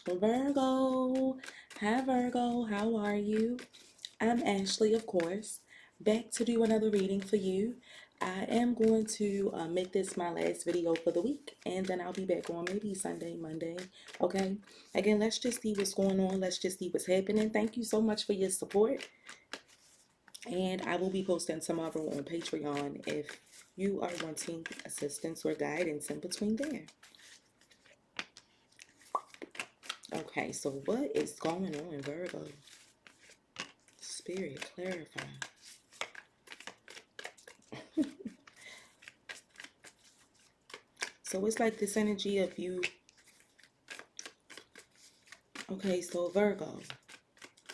Virgo. Hi, Virgo. How are you? I'm Ashley, of course, back to do another reading for you. I am going to make this my last video for the week, and then I'll be back on maybe Sunday, Monday. Okay. Again, let's just see what's going on. Let's just see what's happening. Thank you so much for your support. And I will be posting tomorrow on Patreon if you are wanting assistance or guidance in between there. Okay, so what is going on, Virgo? Spirit, clarify. So it's like this energy of you. Okay, so Virgo,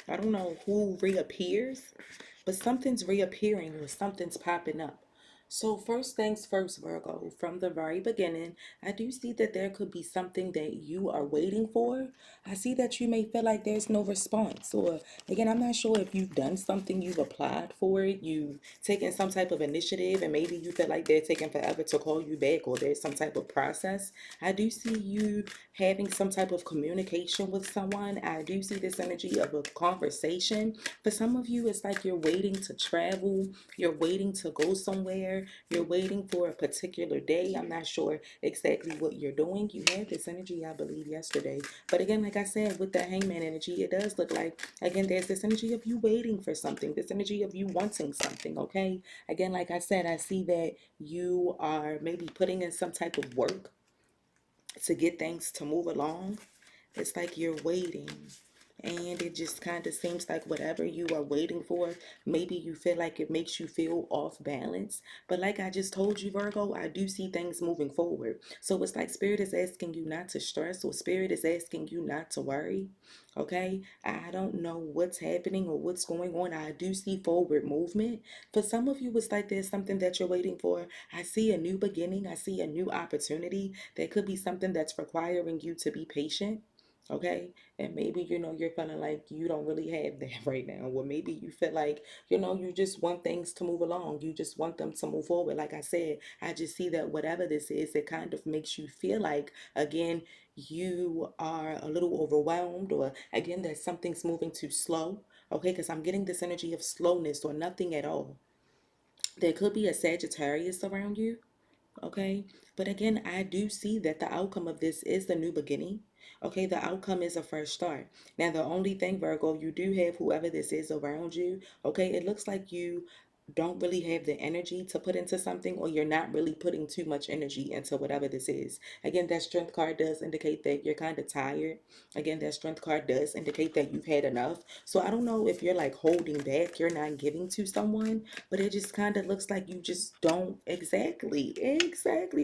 I don't know who reappears, but something's reappearing or something's popping up. So first things first, Virgo, from the very beginning, I do see that there could be something that you are waiting for. I see that you may feel like there's no response. Or again, I'm not sure if you've done something, you've applied for it, you've taken some type of initiative, and maybe you feel like they're taking forever to call you back or there's some type of process. I do see you having some type of communication with someone. I do see this energy of a conversation. For some of you, it's like you're waiting to travel, you're waiting to go somewhere, you're waiting for a particular day. I'm not sure exactly what you're doing. You had this energy, I believe, yesterday. But again, like I said, with the hangman energy, it does look like, again, there's this energy of you waiting for something, this energy of you wanting something, okay? Again, like I said, I see that you are maybe putting in some type of work to get things to move along. It's like you're waiting. And it just kind of seems like whatever you are waiting for, maybe you feel like it makes you feel off balance. But like I just told you, Virgo, I do see things moving forward. So it's like Spirit is asking you not to stress, or Spirit is asking you not to worry. Okay? I don't know what's happening or what's going on. I do see forward movement. For some of you, it's like there's something that you're waiting for. I see a new beginning. I see a new opportunity. There could be something that's requiring you to be patient. Okay, and maybe you're feeling like you don't really have that right now, or maybe you feel like you just want things to move along, you just want them to move forward. Like I said, I just see that whatever this is, it kind of makes you feel like, again, you are a little overwhelmed, or again that something's moving too slow. Okay, because I'm getting this energy of slowness or nothing at all. There could be a Sagittarius around you. Okay, but again, I do see that the outcome of this is the new beginning. Okay, the outcome is a fresh start. Now, the only thing, Virgo, you do have whoever this is around you. Okay, it looks like you don't really have the energy to put into something, or you're not really putting too much energy into whatever this is. Again, that strength card does indicate that you're kind of tired. Again, that strength card does indicate that you've had enough. So I don't know if you're like holding back, you're not giving to someone, but it just kind of looks like you just don't exactly,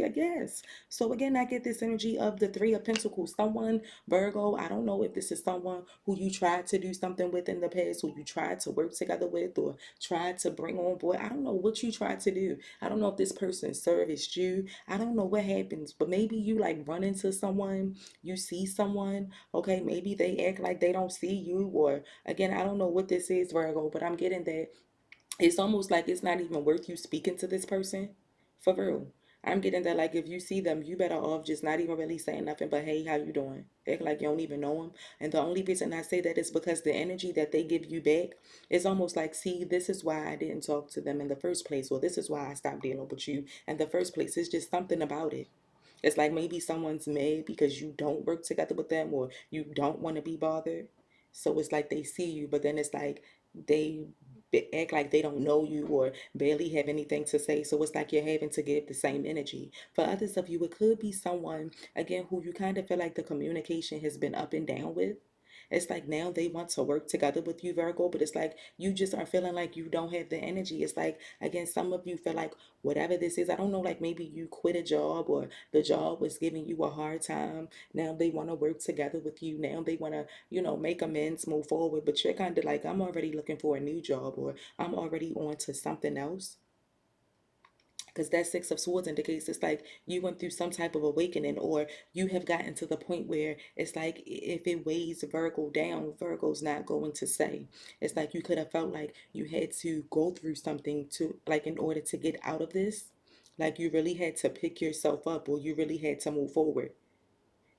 I guess. So again, I get this energy of the Three of Pentacles. Someone, Virgo, I don't know if this is someone who you tried to do something with in the past, who you tried to work together with, or tried to bring on board. I don't know what you tried to do. I don't know if this person serviced you. I don't know what happens, but maybe you like run into someone, you see someone, okay, maybe they act like they don't see you, or again, I don't know what this is, Virgo, but I'm getting that it's almost like it's not even worth you speaking to this person. For real. I'm getting that like if you see them, you better off just not even really saying nothing but hey, how you doing? Act like you don't even know them. And the only reason I say that is because the energy that they give you back is almost like, see, this is why I didn't talk to them in the first place, or this is why I stopped dealing with you in the first place. It's just something about it. It's like maybe someone's mad because you don't work together with them, or you don't want to be bothered. So it's like they see you, but then it's like they act like they don't know you or barely have anything to say. So it's like you're having to give the same energy. For others of you, it could be someone, again, who you kind of feel like the communication has been up and down with. It's like now they want to work together with you, Virgo, but it's like you just are feeling like you don't have the energy. It's like, again, some of you feel like whatever this is, I don't know, like maybe you quit a job, or the job was giving you a hard time. Now they want to work together with you. Now they want to, make amends, move forward. But you're kind of like, I'm already looking for a new job, or I'm already on to something else. Because that Six of Swords indicates it's like you went through some type of awakening, or you have gotten to the point where it's like if it weighs Virgo down, Virgo's not going to say. It's like you could have felt like you had to go through something to, like, in order to get out of this. Like you really had to pick yourself up, or you really had to move forward.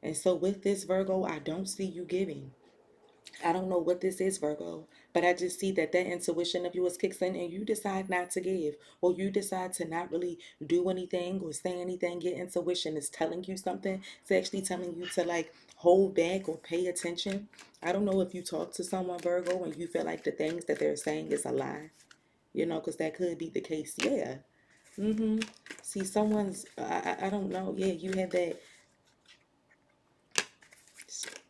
And so with this Virgo, I don't see you giving. I don't know what this is, Virgo, but I just see that that intuition of yours kicks in and you decide not to give, or you decide to not really do anything or say anything. Your intuition is telling you something. It's actually telling you to like hold back or pay attention. I don't know if you talk to someone, Virgo, and you feel like the things that they're saying is a lie, because that could be the case. Yeah. Mm-hmm. See, I don't know. Yeah, you have that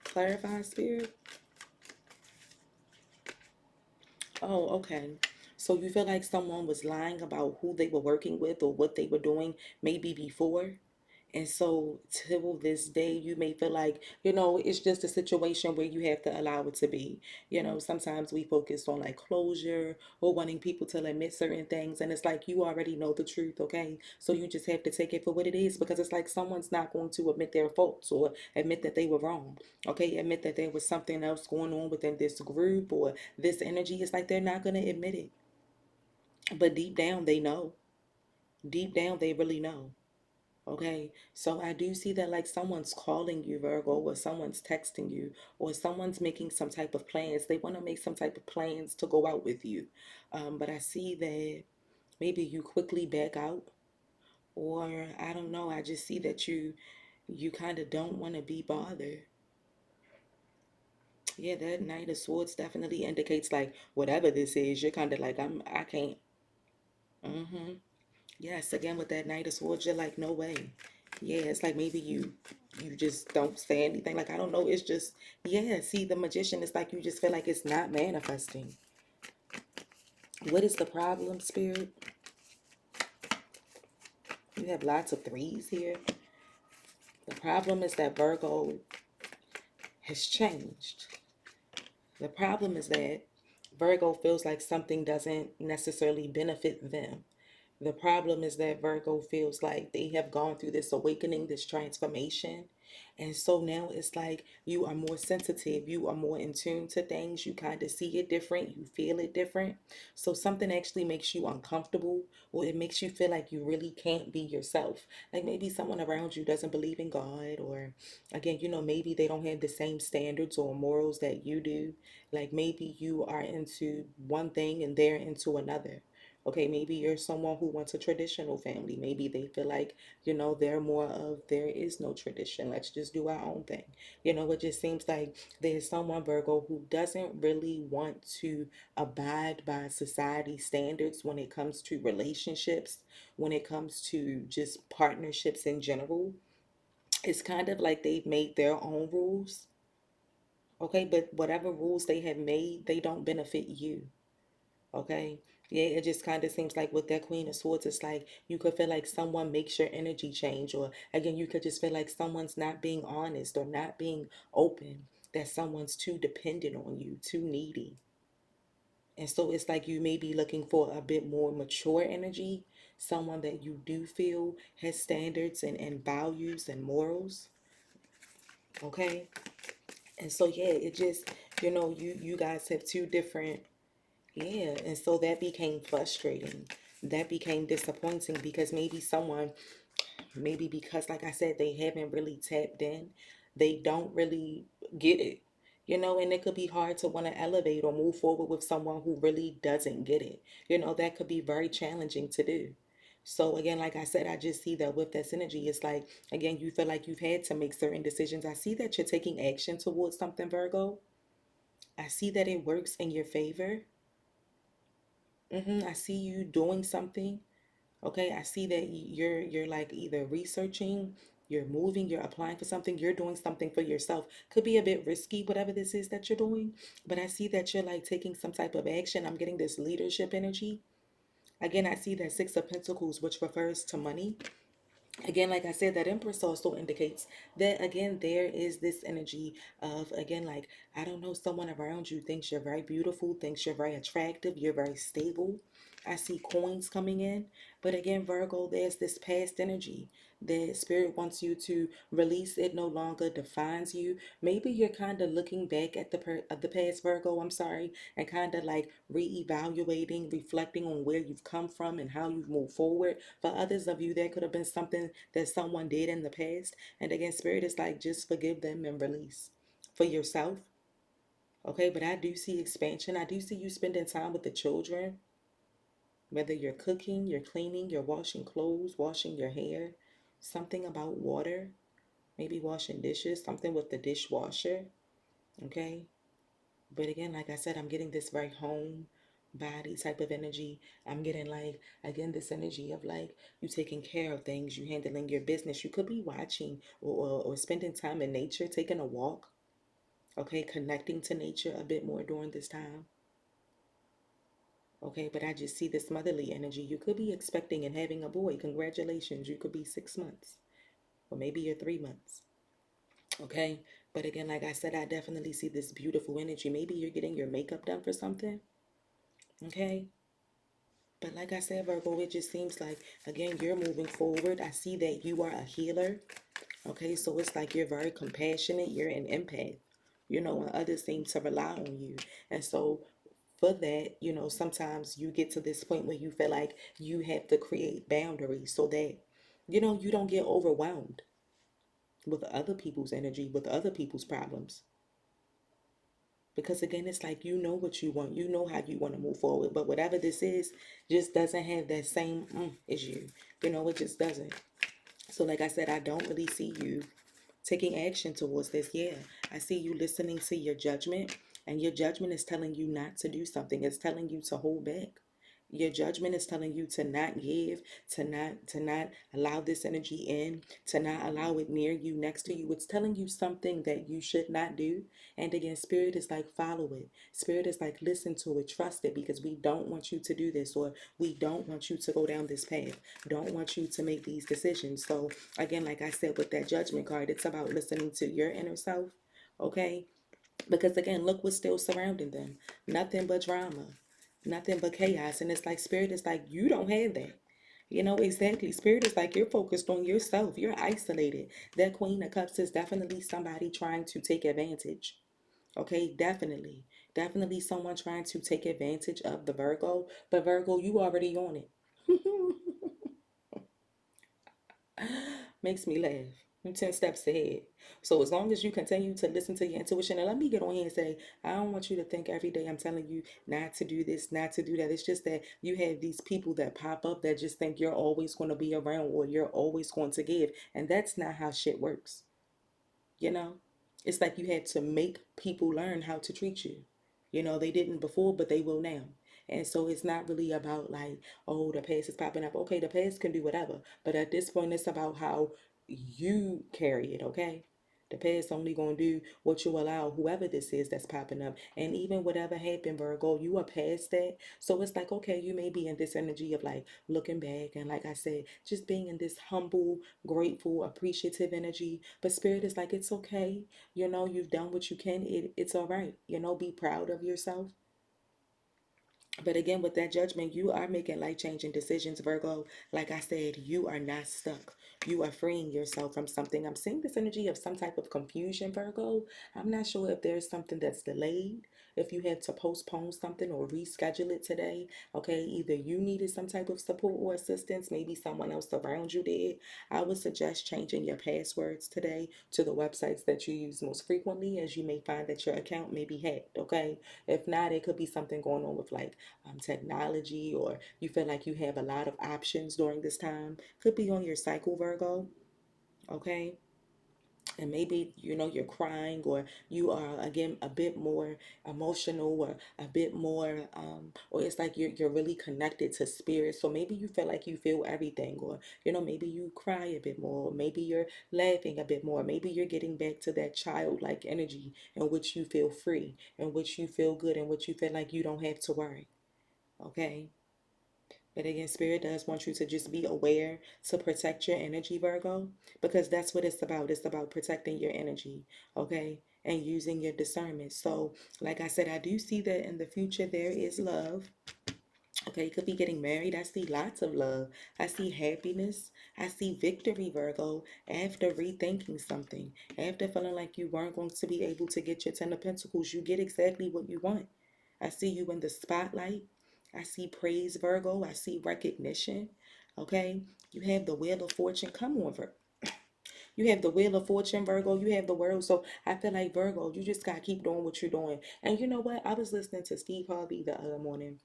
clarified spirit. Oh, okay. So you feel like someone was lying about who they were working with or what they were doing maybe before? And so till this day, you may feel like, it's just a situation where you have to allow it to be. Sometimes we focus on like closure or wanting people to admit certain things. And it's like you already know the truth, okay? So you just have to take it for what it is because it's like someone's not going to admit their faults or admit that they were wrong, okay? Admit that there was something else going on within this group or this energy. It's like they're not going to admit it. But deep down, they know. Deep down, they really know. Okay, so I do see that like someone's calling you, Virgo, or someone's texting you, or someone's making some type of plans. They want to make some type of plans to go out with you. But I see that maybe you quickly back out, or I don't know. I just see that you kind of don't want to be bothered. Yeah, that Knight of Swords definitely indicates like whatever this is, you're kind of like I can't. Mm-hmm. Yes, again with that Knight of Swords, you're like, no way. Yeah, it's like maybe you just don't say anything. Like I don't know. It's just yeah. See, the Magician is like you just feel like it's not manifesting. What is the problem, Spirit? You have lots of threes here. The problem is that Virgo has changed. The problem is that Virgo feels like something doesn't necessarily benefit them. The problem is that Virgo feels like they have gone through this awakening, this transformation. And so now it's like you are more sensitive, you are more in tune to things, you kind of see it different, you feel it different. So something actually makes you uncomfortable, or it makes you feel like you really can't be yourself. Like maybe someone around you doesn't believe in God, or again, maybe they don't have the same standards or morals that you do. Like maybe you are into one thing and they're into another. Okay, maybe you're someone who wants a traditional family. Maybe they feel like, they're more of there is no tradition. Let's just do our own thing. It just seems like there's someone, Virgo, who doesn't really want to abide by society standards when it comes to relationships, when it comes to just partnerships in general. It's kind of like they've made their own rules. Okay, but whatever rules they have made, they don't benefit you. Okay. Yeah, it just kind of seems like with that Queen of Swords, it's like you could feel like someone makes your energy change, or again, you could just feel like someone's not being honest or not being open, that someone's too dependent on you, too needy. And so it's like you may be looking for a bit more mature energy, someone that you do feel has standards and values and morals. Okay. And so, yeah, it just, you guys have two different. Yeah, and so that became frustrating. That became disappointing because maybe because, like I said, they haven't really tapped in. They don't really get it, and it could be hard to want to elevate or move forward with someone who really doesn't get it. That could be very challenging to do. So, again, like I said, I just see that with this energy, it's like, again, you feel like you've had to make certain decisions. I see that you're taking action towards something, Virgo. I see that it works in your favor. I see you doing something. Okay, I see that you're like either researching, you're moving, you're applying for something, you're doing something for yourself. Could be a bit risky, whatever this is that you're doing, but I see that you're like taking some type of action. I'm getting this leadership energy. Again, I see that Six of Pentacles, which refers to money. Again, like I said, that Empress also indicates that again there is this energy of, again, like, I don't know, someone around you thinks you're very beautiful, thinks you're very attractive, you're very stable. I see coins coming in. But again, Virgo, there's this past energy that spirit wants you to release. It no longer defines you. Maybe you're kind of looking back at the past, Virgo, I'm sorry, and kind of like reevaluating, reflecting on where you've come from and how you've moved forward. For others of you, there could have been something that someone did in the past. And again, spirit is like, just forgive them and release. For yourself, okay? But I do see expansion. I do see you spending time with the children, whether you're cooking, you're cleaning, you're washing clothes, washing your hair, something about water, maybe washing dishes, something with the dishwasher, okay? But again, like I said, I'm getting this very home body type of energy. I'm getting like, again, this energy of like you taking care of things, you handling your business. You could be watching or spending time in nature, taking a walk, okay? Connecting to nature a bit more during this time. Okay, but I just see this motherly energy. You could be expecting and having a boy. Congratulations. You could be 6 months, or maybe you're 3 months. Okay, but again, like I said, I definitely see this beautiful energy. Maybe you're getting your makeup done for something. Okay, but like I said, Virgo, it just seems like, again, you're moving forward. I see that you are a healer. Okay, so it's like you're very compassionate. You're an empath, when others seem to rely on you. And so for that, sometimes you get to this point where you feel like you have to create boundaries so that, you don't get overwhelmed with other people's energy, with other people's problems. Because again, it's like you know what you want, you know how you want to move forward, but whatever this is just doesn't have that same as you. It just doesn't. So, like I said, I don't really see you taking action towards this. Yeah, I see you listening to your judgment, and your judgment is telling you not to do something. It's telling you to hold back. Your judgment is telling you to not give, to not allow this energy in, to not allow it near you, next to you. It's telling you something that you should not do. And again, spirit is like, follow it. Spirit is like, listen to it, trust it, because we don't want you to do this, or we don't want you to go down this path. Don't want you to make these decisions. So again, like I said, with that judgment card, it's about listening to your inner self. Okay, because again, look what's still surrounding them. Nothing but drama, nothing but chaos. And it's like spirit is like, you don't have that. Exactly. Spirit is like, you're focused on yourself. You're isolated. That Queen of Cups is definitely somebody trying to take advantage. Okay, definitely. Definitely someone trying to take advantage of the Virgo. But Virgo, you already on it. Makes me laugh. You 10 steps ahead. So as long as you continue to listen to your intuition, and let me get on here and say, I don't want you to think every day I'm telling you not to do this, not to do that. It's just that you have these people that pop up that just think you're always going to be around or you're always going to give. And that's not how shit works. You know, it's like you had to make people learn how to treat you. They didn't before, but they will now. And so it's not really about like, oh, the past is popping up. Okay, the past can do whatever. But at this point, it's about how you carry it, okay? The past only gonna do what you allow whoever this is that's popping up. And even whatever happened, Virgo, you are past that. So it's like, okay, you may be in this energy of like looking back and like I said, just being in this humble, grateful, appreciative energy. But spirit is like, it's okay. You've done what you can. It's all right. Be proud of yourself. But again, with that judgment, you are making life changing decisions, Virgo. Like I said, you are not stuck. You are freeing yourself from something. I'm seeing this energy of some type of confusion, Virgo. I'm not sure if there's something that's delayed, if you had to postpone something or reschedule it today. Okay, either you needed some type of support or assistance, maybe someone else around you did. I would suggest changing your passwords today to the websites that you use most frequently, as you may find that your account may be hacked. Okay, if not, it could be something going on with like technology, or you feel like you have a lot of options during this time. Could be on your cycle, Virgo. Okay, and maybe you're crying, or you are again a bit more emotional, or a bit more or it's like you're really connected to spirit. So maybe you feel like you feel everything, or maybe you cry a bit more, maybe you're laughing a bit more, maybe you're getting back to that childlike energy in which you feel free, in which you feel good, in which you feel like you don't have to worry. Okay, but again, Spirit does want you to just be aware to protect your energy, Virgo, because that's what it's about. It's about protecting your energy, okay, and using your discernment. So, like I said, I do see that in the future there is love. Okay, you could be getting married. I see lots of love. I see happiness. I see victory, Virgo, after rethinking something. After feeling like you weren't going to be able to get your Ten of Pentacles, you get exactly what you want. I see you in the spotlight. I see praise, Virgo. I see recognition. Okay, you have the Wheel of Fortune. Come on, Virgo. You have the Wheel of Fortune, Virgo. You have the World. So I feel like, Virgo, you just got to keep doing what you're doing. And you know what? I was listening to Steve Harvey the other morning.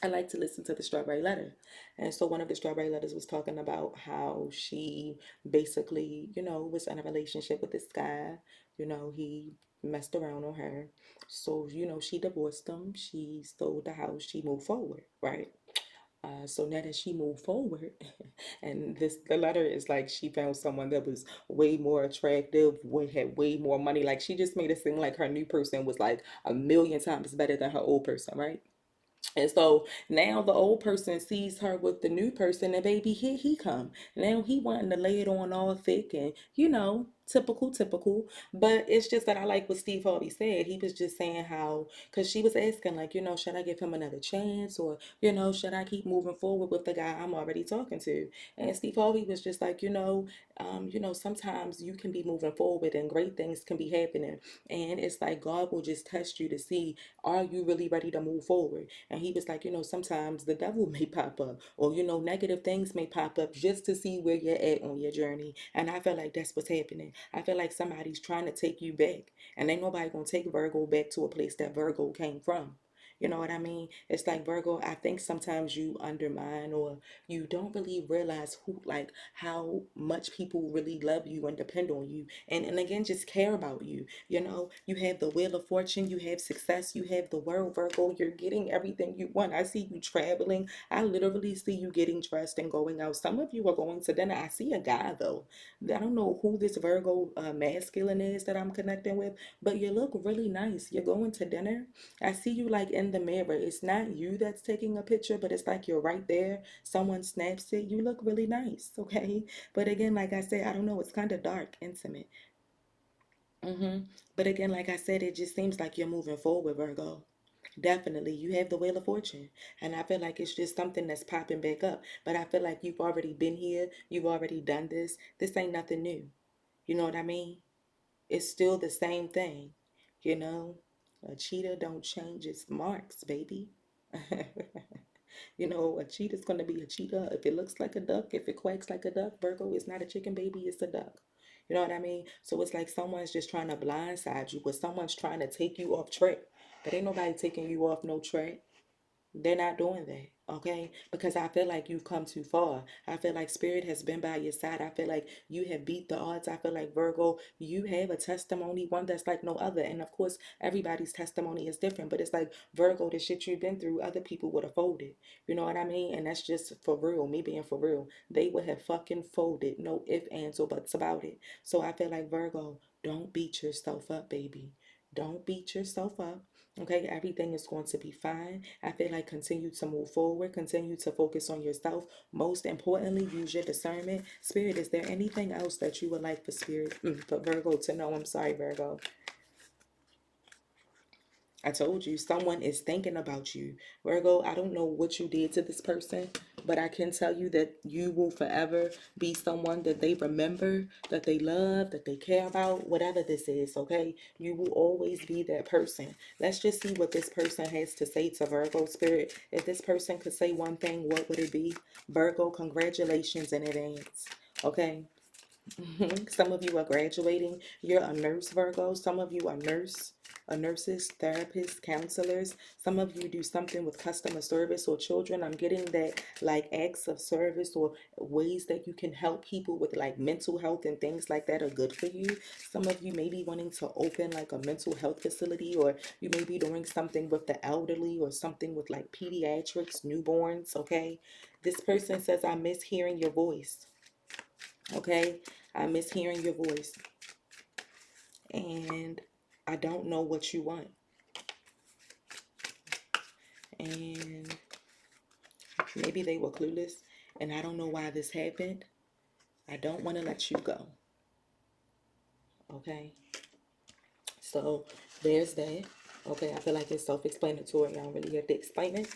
I like to listen to the Strawberry Letter. And so one of the Strawberry Letters was talking about how she basically, was in a relationship with this guy. He messed around on her. So, she divorced him. She sold the house. She moved forward, right? So now that she moved forward, and the letter is like she found someone that was way more attractive, had way more money. Like she just made it seem like her new person was like a million times better than her old person, right? And so now the old person sees her with the new person, and baby, here he come. Now he wanting to lay it on all thick and typical, typical. But it's just that I like what Steve Harvey said. He was just saying how, because she was asking like, should I give him another chance, or should I keep moving forward with the guy I'm already talking to? And Steve Harvey was just like, sometimes you can be moving forward and great things can be happening, and it's like God will just test you to see, are you really ready to move forward? And he was like, sometimes the devil may pop up, or, negative things may pop up just to see where you're at on your journey. And I feel like that's what's happening. I feel like somebody's trying to take you back. And ain't nobody going to take Virgo back to a place that Virgo came from. You know what I mean? It's like, Virgo, I think sometimes you undermine, or you don't really realize like how much people really love you and depend on you. And again, just care about you. You have the Wheel of Fortune, you have success, you have the world, Virgo. You're getting everything you want. I see you traveling. I literally see you getting dressed and going out. Some of you are going to dinner. I see a guy though. I don't know who this Virgo masculine is that I'm connecting with, but you look really nice. You're going to dinner. I see you like in the mirror. It's not you that's taking a picture, but it's like you're right there. Someone snaps it. You look really nice, okay? But again, like I said, I don't know. It's kind of dark, intimate. But again, like I said, it just seems like you're moving forward, Virgo. Definitely. You have the Wheel of Fortune. And I feel like it's just something that's popping back up. But I feel like you've already been here. You've already done this. This ain't nothing new. You know what I mean? It's still the same thing. You know, a cheetah don't change its marks, baby. A cheetah's going to be a cheetah. If it looks like a duck, if it quacks like a duck, Virgo, it's not a chicken, baby, it's a duck. You know what I mean? So it's like someone's just trying to blindside you, but someone's trying to take you off track. But ain't nobody taking you off no track. They're not doing that, okay? Because I feel like you've come too far. I feel like Spirit has been by your side. I feel like you have beat the odds. I feel like, Virgo, you have a testimony, one that's like no other. And of course, everybody's testimony is different. But it's like, Virgo, the shit you've been through, other people would have folded. You know what I mean? And that's just for real, me being for real. They would have fucking folded. No ifs, ands, or buts about it. So I feel like, Virgo, don't beat yourself up, baby. Don't beat yourself up. Okay, everything is going to be fine. I feel like continue to move forward, continue to focus on yourself. Most importantly, use your discernment. Spirit, is there anything else that you would like for for Virgo to know? I'm sorry, Virgo. I told you, someone is thinking about you. Virgo, I don't know what you did to this person, but I can tell you that you will forever be someone that they remember, that they love, that they care about, whatever this is, okay? You will always be that person. Let's just see what this person has to say to Virgo Spirit. If this person could say one thing, what would it be? Virgo, congratulations in advance, okay? Some of you are graduating. You're a nurse, Virgo. Some of you are nurses, therapists, counselors. Some of you do something with customer service or children. I'm getting that like acts of service or ways that you can help people with like mental health and things like that are good for you. Some of you may be wanting to open like a mental health facility, or you may be doing something with the elderly or something with like pediatrics, newborns, okay? This person says, I miss hearing your voice. Okay, I miss hearing your voice, and I don't know what you want, and maybe they were clueless, and I don't know why this happened. I don't want to let you go. Okay, so there's that. Okay, I feel like it's self-explanatory. I don't really have to explain it.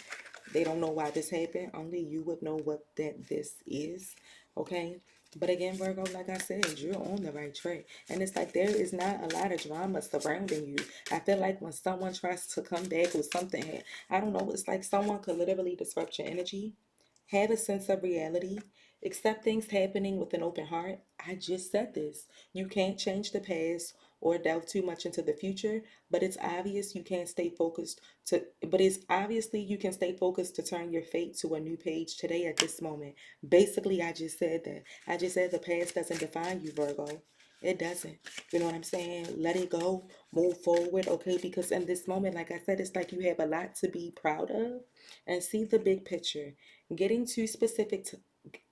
They don't know why this happened. Only you would know what this is. Okay. But again, Virgo, like I said, you're on the right track. And it's like there is not a lot of drama surrounding you. I feel like when someone tries to come back with something, I don't know, it's like someone could literally disrupt your energy. Have a sense of reality. Accept things happening with an open heart. I just said this. You can't change the past or delve too much into the future, but it's obvious you can't stay focused to but it's obviously you can stay focused to turn your fate to a new page today at this moment. Basically, I just said that. I just said the past doesn't define you, Virgo. It doesn't. You know what I'm saying? Let it go. Move forward, okay? Because in this moment, like I said, it's like you have a lot to be proud of and see the big picture. Getting too specific to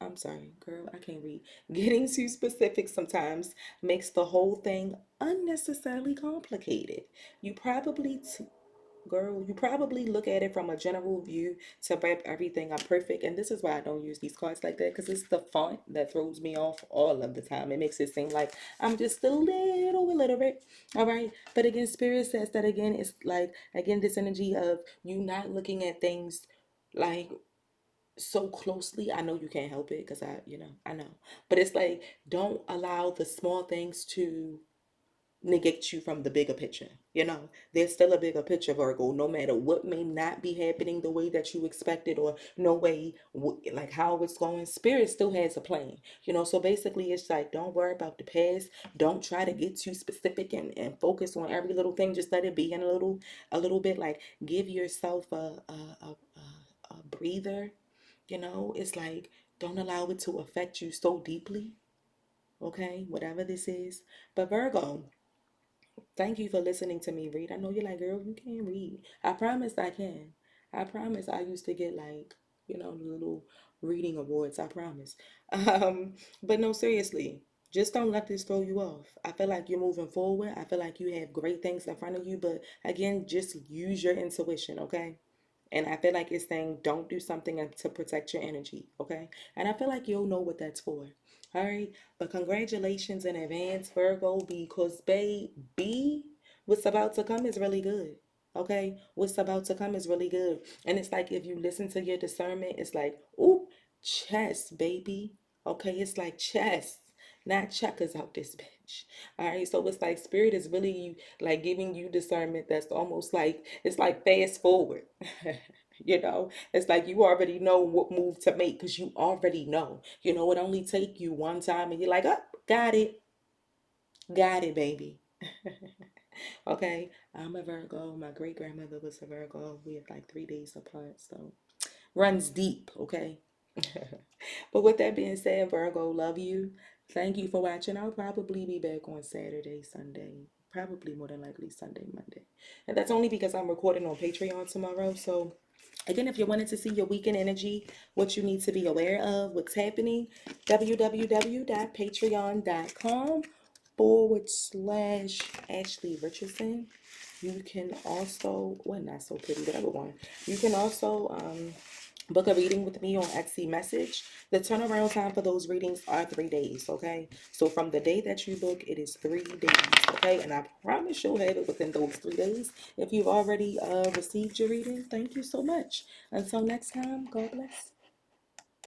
I'm sorry, girl, I can't read. Getting too specific sometimes makes the whole thing unnecessarily complicated. You probably Girl, you probably look at it from a general view to wrap everything up perfect. And this is why I don't use these cards like that, because it's the font that throws me off all of the time. It makes it seem like I'm just a little illiterate. All right. But again, Spirit says that again, it's like, again, this energy of you not looking at things like so closely. I know you can't help it because I know. But it's like, don't allow the small things to negate you from the bigger picture. There's still a bigger picture, Virgo, no matter what may not be happening the way that you expected, or no way like how it's going. Spirit still has a plan. So basically it's like, don't worry about the past. Don't try to get too specific and focus on every little thing. Just let it be in a little bit. Like, give yourself a breather. It's like, don't allow it to affect you so deeply. Okay, whatever this is. But Virgo, thank you for listening to me read. I know you're like, girl, you can't read. I promise I can. I promise I used to get like, little reading awards. I promise. But no, seriously, just don't let this throw you off. I feel like you're moving forward. I feel like you have great things in front of you. But again, just use your intuition, okay? And I feel like it's saying don't do something to protect your energy, okay? And I feel like you'll know what that's for. All right. But congratulations in advance, Virgo, because baby, what's about to come is really good. Okay? What's about to come is really good. And it's like if you listen to your discernment, it's like, ooh, chess, baby. Okay, it's like chess, not checkers out this bitch. All right, so it's like spirit is really like giving you discernment that's almost like it's like fast forward. It's like you already know what move to make because you already know. It only take you one time and you're like, oh, got it, baby. Okay, I'm a Virgo. My great grandmother was a Virgo. We have like 3 days apart, so runs deep. Okay. But with that being said, Virgo, love you. Thank you for watching. I'll probably be back on Saturday, Sunday, probably more than likely Sunday, Monday. And that's only because I'm recording on Patreon tomorrow. So, again, if you wanted to see your weekend energy, what you need to be aware of, what's happening, www.patreon.com/Ashley Richardson. You can also, well, not so pretty, the other one. You can also book a reading with me on Etsy message. The turnaround time for those readings are 3 days, okay? So from the day that you book, it is 3 days, okay? And I promise you'll have it within those 3 days. If you've already received your reading, thank you so much. Until next time, God bless.